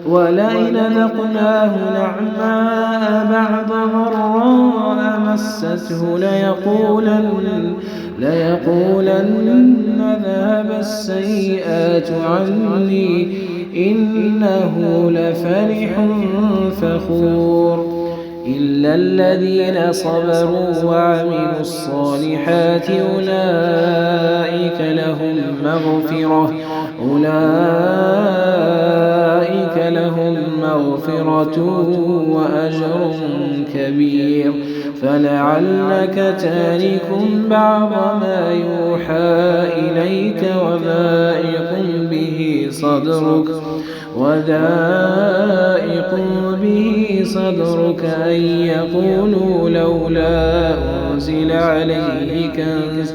ولئن ذقناه نعماء بعد ضراء مسته ليقولن ذهب السيئات عني إنه لفرح فخور إلا الذين صبروا وعملوا الصالحات أولئك لهم مغفرة وأجر كبير فلعلك تارك بعض ما يوحى إليك وضائق به صدرك أن يقولوا لولا أنزل عليه كنز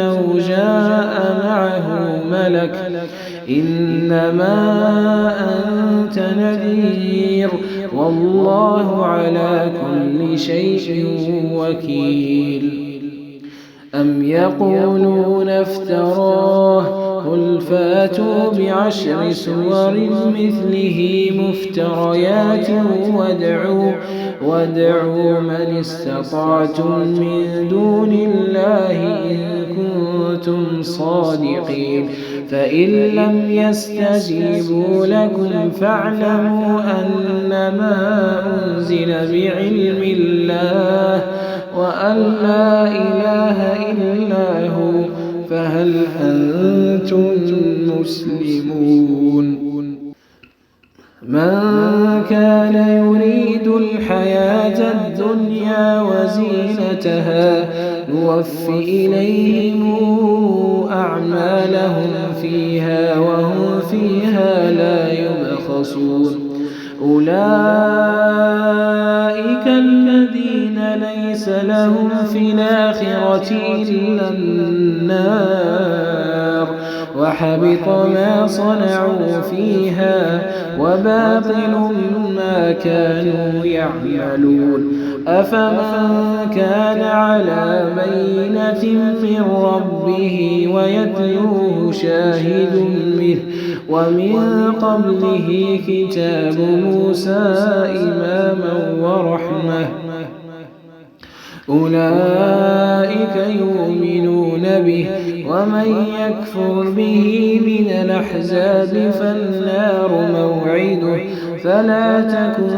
أو جاء معه ملك إنما أنت نذير والله على كل شيء وكيل أم يقولون افتراه قل فاتوا بعشر سور مثله مفتريات وادعوا من استطعتم من دون الله إن كنتم صادقين فإن لم يستجيبوا لكم فاعلموا أنما أنزل بعلم الله وأن لا إله إلا هو فهل أنتم مسلمون من كان يريد الحياة الدنيا وزينتها نوف إليهم أعمالهم فيها وهم فيها لا يبخسون أولئك الذين ليس لهم في الآخرة إلا النار وحبط ما صنعوا فيها وباطل ما كانوا يعملون أفمن كان على بينة من ربه ويتلوه شاهد منه ومن قبله كتاب موسى إماما ورحمة أولئك يؤمنون به ومن يكفر به من الأحزاب فالنار موعده فلا تكن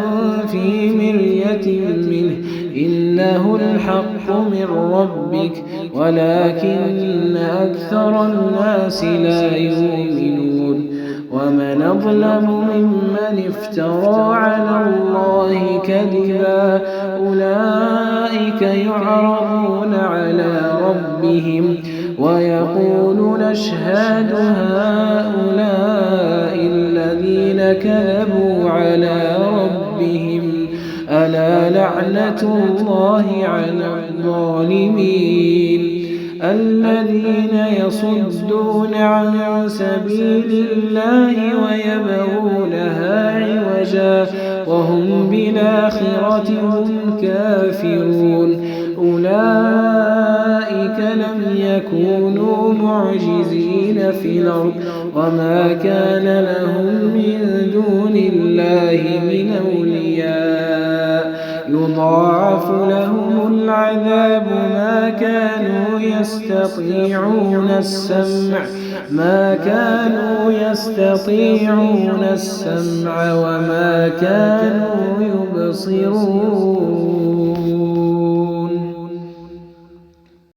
في مرية منه إنه الحق من ربك ولكن أكثر الناس لا يؤمنون ومن أظلم ممن افترى على الله كذبا أولئك يعرضون على ربهم ويقول نشهد هؤلاء الذين كذبوا على ربهم ألا لعنة الله على الظالمين الذين يصدون عن سبيل الله ويبغونها عوجا وهم بالآخرة هم كافرون أولئك لم يكونوا معجزين في الأرض وما كان لهم من دون الله من أولياء يضاعف لهم العذاب ما كانوا يستطيعون السمع وما كانوا يبصرون